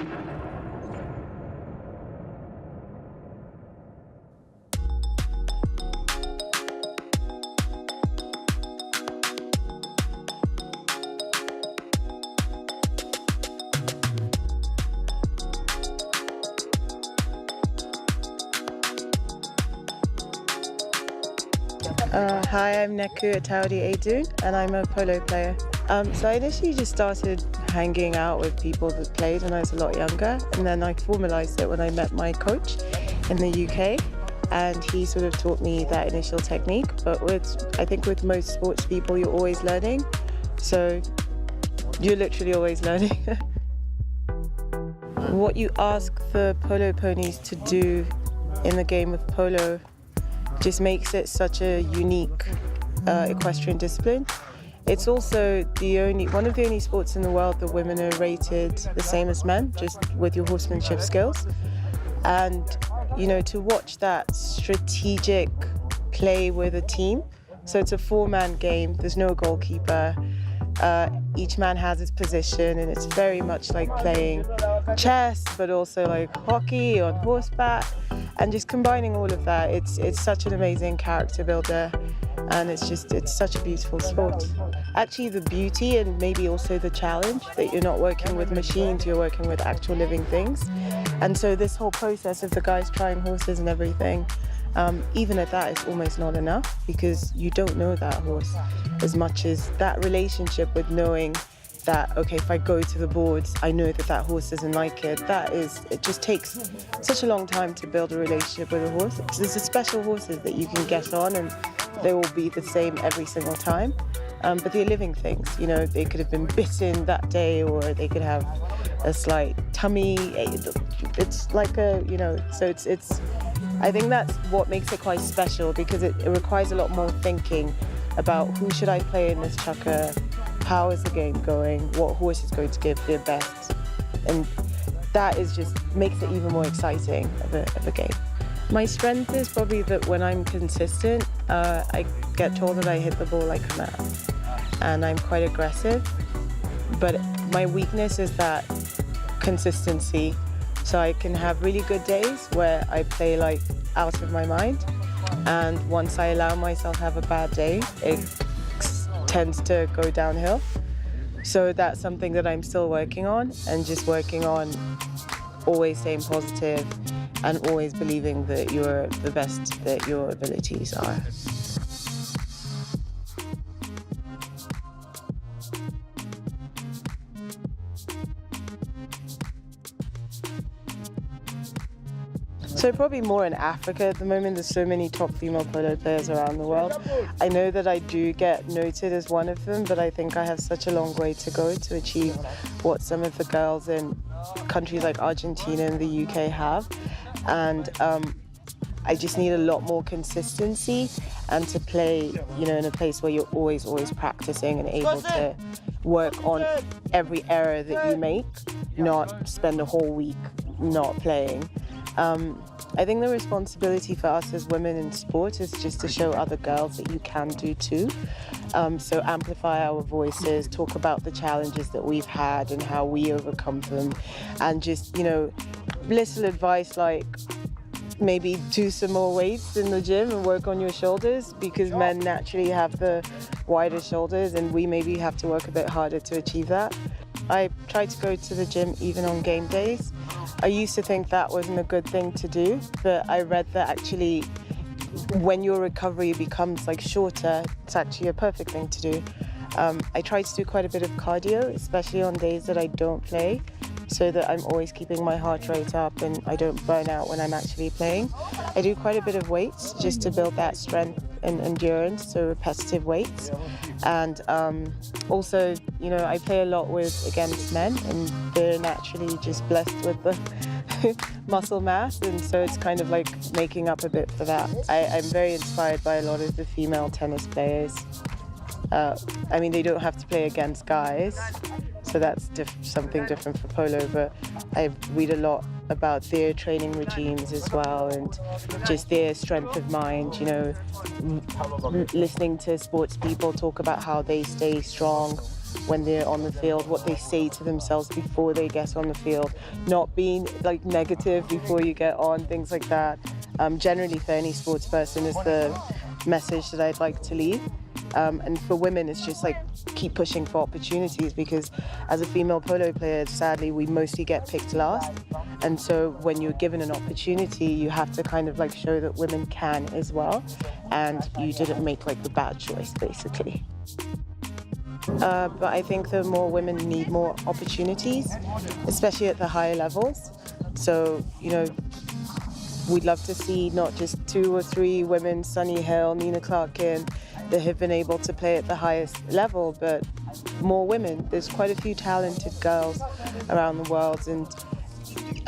Hi, I'm Neku Atawodi, and I'm a polo player. So I initially just started hanging out with people that played when I was a lot younger, and then I formalised it when I met my coach in the UK, and he sort of taught me that initial technique. But I think with most sports people, you're always learning, so you're literally always learning. What you ask the polo ponies to do in the game of polo just makes it such a unique equestrian discipline. It's also one of the only sports in the world that women are rated the same as men, just with your horsemanship skills. And, to watch that strategic play with a team. So it's a 4-man game, there's no goalkeeper. Each man has his position, and it's very much like playing chess, but also like hockey on horseback. And just combining all of that, it's such an amazing character builder, and it's such a beautiful sport. Actually, the beauty and maybe also the challenge that you're not working with machines, you're working with actual living things. And so this whole process of the guys trying horses and everything, even at that, it's almost not enough, because you don't know that horse as much as that relationship with knowing that, okay, if I go to the boards, I know that horse doesn't like it. It just takes such a long time to build a relationship with a horse. There's special horses that you can get on and they will be the same every single time. But they're living things, they could have been bitten that day, or they could have a slight tummy. It's like I think that's what makes it quite special, because it requires a lot more thinking about who should I play in this chukker, how is the game going, what horse is going to give their best. And that makes it even more exciting of a game. My strength is probably that when I'm consistent, I get told that I hit the ball like a man, and I'm quite aggressive. But my weakness is that consistency. So I can have really good days where I play like out of my mind, and once I allow myself to have a bad day, it tends to go downhill. So that's something that I'm still working on, and just working on always staying positive and always believing that you're the best that your abilities are. So probably more in Africa at the moment. There's so many top female polo players around the world. I know that I do get noted as one of them, but I think I have such a long way to go to achieve what some of the girls in countries like Argentina and the UK have. And I just need a lot more consistency, and to play, in a place where you're always practicing and able to work on every error that you make, not spend a whole week not playing. I think the responsibility for us as women in sport is just to show other girls that you can do too. So amplify our voices, talk about the challenges that we've had and how we overcome them, and just, little advice like maybe do some more weights in the gym and work on your shoulders, because men naturally have the wider shoulders and we maybe have to work a bit harder to achieve that. I try to go to the gym even on game days. I used to think that wasn't a good thing to do, but I read that actually when your recovery becomes shorter, it's actually a perfect thing to do. I try to do quite a bit of cardio, especially on days that I don't play, so that I'm always keeping my heart rate up and I don't burn out when I'm actually playing. I do quite a bit of weights just to build that strength and endurance, so repetitive weights. And also, I play a lot against men, and they're naturally just blessed with the muscle mass, and so it's kind of like making up a bit for that. I'm very inspired by a lot of the female tennis players. They don't have to play against guys, so that's something different for polo, but I read a lot about their training regimes as well, and just their strength of mind, listening to sports people talk about how they stay strong when they're on the field, what they say to themselves before they get on the field, not being like negative before you get on, things like that. Generally for any sports person is the message that I'd like to leave. And for women, it's just like keep pushing for opportunities, because as a female polo player, sadly, we mostly get picked last. And so when you're given an opportunity, you have to kind of like show that women can as well. And you didn't make like the bad choice, basically. But I think that more women need more opportunities, especially at the higher levels. So, you know, we'd love to see not just 2 or 3 women, Sunny Hill, Nina Clarkin, that have been able to play at the highest level, but more women. There's quite a few talented girls around the world, and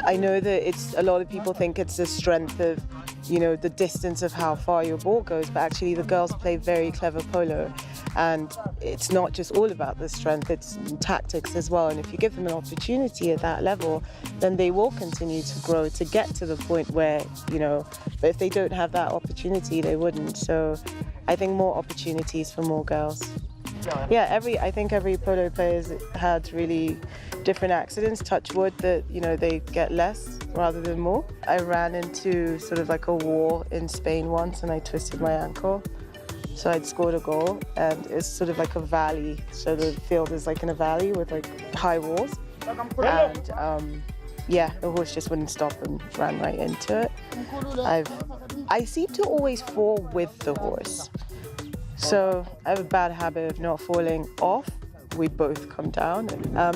I know that a lot of people think it's the strength of, you know, the distance of how far your ball goes, but actually the girls play very clever polo, and it's not just all about the strength, it's tactics as well. And if you give them an opportunity at that level, then they will continue to grow to get to the point where, you know, but if they don't have that opportunity, they wouldn't. So I think more opportunities for more girls. Yeah, I think every polo player's had really different accidents. Touch wood that, you know, they get less rather than more. I ran into sort of like a wall in Spain once and I twisted my ankle. So I'd scored a goal and it's sort of like a valley. So the field is like in a valley with like high walls. And yeah, the horse just wouldn't stop and ran right into it. I seem to always fall with the horse. So I have a bad habit of not falling off. We both come down.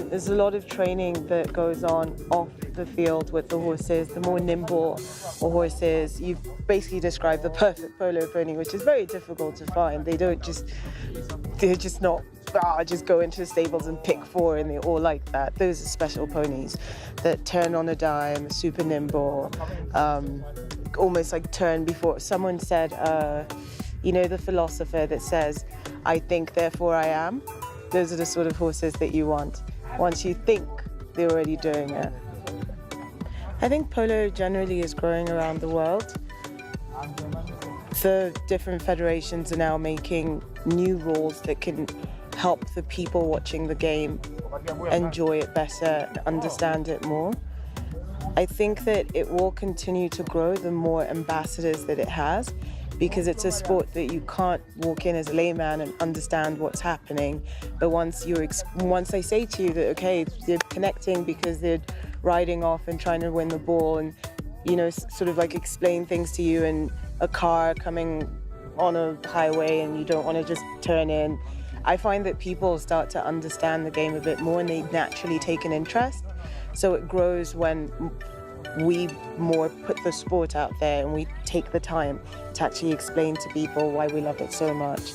There's a lot of training that goes on off the field with the horses. The more nimble a horse is, you've basically described the perfect polo pony, which is very difficult to find. They're just not, just go into the stables and pick 4 and they're all like that. Those are special ponies that turn on a dime, super nimble, almost like turn before. Someone said, you know, the philosopher that says, I think, therefore I am. Those are the sort of horses that you want. Once you think, they're already doing it. I think polo generally is growing around the world. The different federations are now making new rules that can help the people watching the game enjoy it better, understand it more. I think that it will continue to grow the more ambassadors that it has, because it's a sport that you can't walk in as a layman and understand what's happening. But once they say to you that, okay, they're connecting because they're riding off and trying to win the ball and, you know, sort of like explain things to you in a car coming on a highway and you don't want to just turn in. I find that people start to understand the game a bit more and they naturally take an interest. So it grows when we more put the sport out there and we take the time to actually explain to people why we love it so much,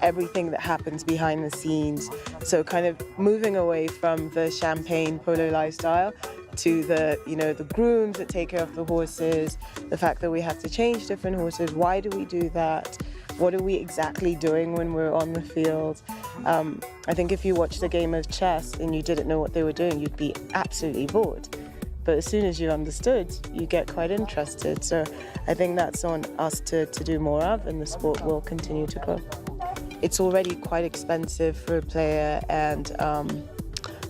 everything that happens behind the scenes. So kind of moving away from the champagne polo lifestyle to the, you know, the grooms that take care of the horses, the fact that we have to change different horses. Why do we do that? What are we exactly doing when we're on the field? I think if you watched a game of chess and you didn't know what they were doing, you'd be absolutely bored. But as soon as you understood, you get quite interested. So I think that's on us to do more of, and the sport will continue to grow. It's already quite expensive for a player, and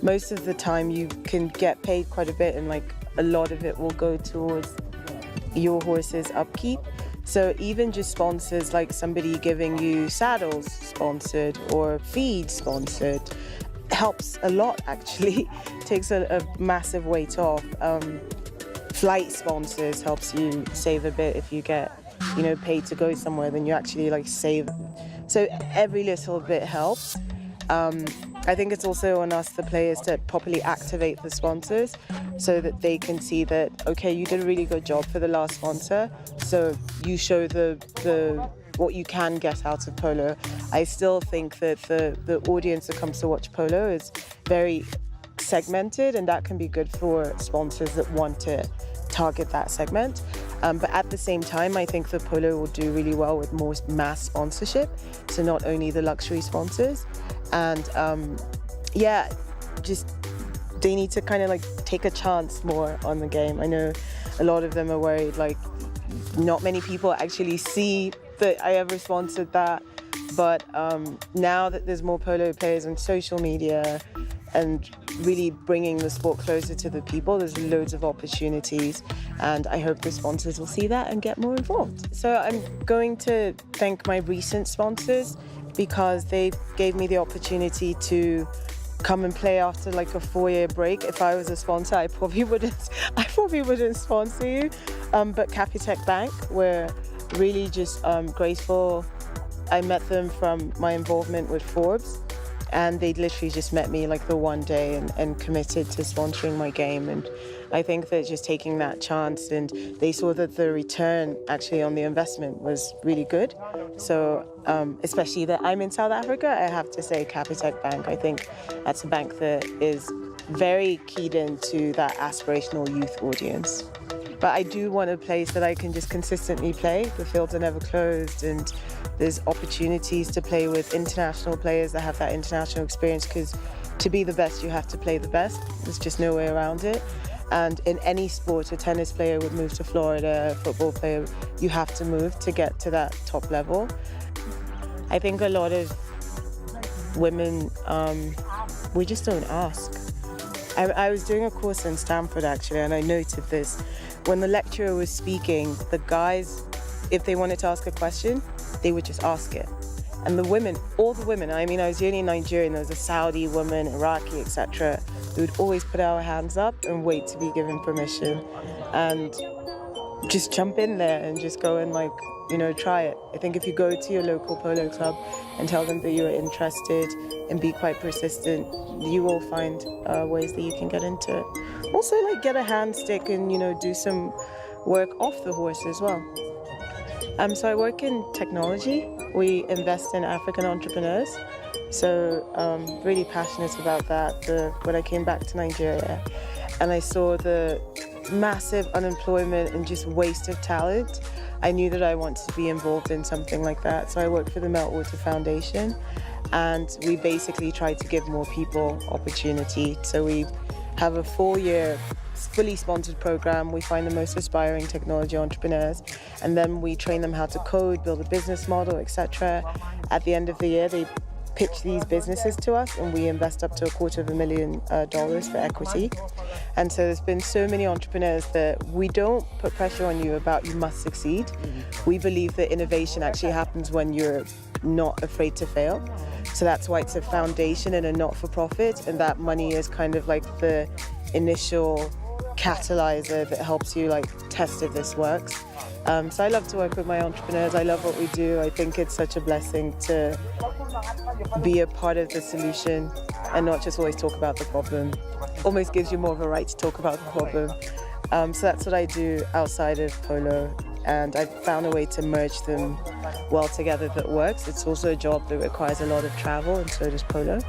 most of the time you can get paid quite a bit, and like a lot of it will go towards your horse's upkeep. So even just sponsors, like somebody giving you saddles sponsored or feed sponsored, helps a lot actually. Takes a massive weight off. Flight sponsors helps you save a bit. If you get, you know, paid to go somewhere, then you actually like save. So every little bit helps. I think it's also on us, the players, to properly activate the sponsors so that they can see that, okay, you did a really good job for the last sponsor, so you show the what you can get out of polo. I still think that the audience that comes to watch polo is very segmented, and that can be good for sponsors that want to target that segment. But at the same time, I think the polo will do really well with more mass sponsorship, so not only the luxury sponsors. And yeah, just they need to kind of like take a chance more on the game. I know a lot of them are worried, like not many people actually see that I ever sponsored that, But now that there's more polo players on social media and really bringing the sport closer to the people, there's loads of opportunities, and I hope the sponsors will see that and get more involved. So I'm going to thank my recent sponsors because they gave me the opportunity to come and play after like a 4-year break. If I was a sponsor, I probably wouldn't sponsor you. But Capitec Bank were really just graceful. I met them from my involvement with Forbes, and they literally just met me like the one day and committed to sponsoring my game. And I think that just taking that chance, and they saw that the return actually on the investment was really good. So especially that I'm in South Africa, I have to say Capitec Bank. I think that's a bank that is very keyed into that aspirational youth audience. But I do want a place that I can just consistently play. The fields are never closed, and there's opportunities to play with international players that have that international experience, because to be the best, you have to play the best. There's just no way around it. And in any sport, a tennis player would move to Florida, a football player, you have to move to get to that top level. I think a lot of women, we just don't ask. I was doing a course in Stanford actually, and I noted this. When the lecturer was speaking, the guys, if they wanted to ask a question, they would just ask it. And the women, all the women, I mean, I was only Nigerian, there was a Saudi woman, Iraqi, etc. We would always put our hands up and wait to be given permission and just jump in there and just go and like, you know, try it. I think if you go to your local polo club and tell them that you are interested and be quite persistent, you will find ways that you can get into it. Also, like, get a hand stick and, you know, do some work off the horse as well. So I work in technology. We invest in African entrepreneurs. So really passionate about that. When I came back to Nigeria and I saw the massive unemployment and just waste of talent, I knew that I wanted to be involved in something like that. So I worked for the Meltwater Foundation, and we basically try to give more people opportunity. So we have a 4-year fully sponsored program. We find the most aspiring technology entrepreneurs, and then we train them how to code, build a business model, etc. At the end of the year, they pitch these businesses to us, and we invest up to $250,000 for equity. And so there's been so many entrepreneurs that we don't put pressure on you about you must succeed. We believe that innovation actually happens when you're not afraid to fail. So that's why it's a foundation and a not-for-profit, and that money is kind of like the initial catalyzer that helps you like test if this works. So I love to work with my entrepreneurs. I love what we do. I think it's such a blessing to be a part of the solution and not just always talk about the problem. Almost gives you more of a right to talk about the problem. So that's what I do outside of polo, and I've found a way to merge them well together that works. It's also a job that requires a lot of travel, and so does polo.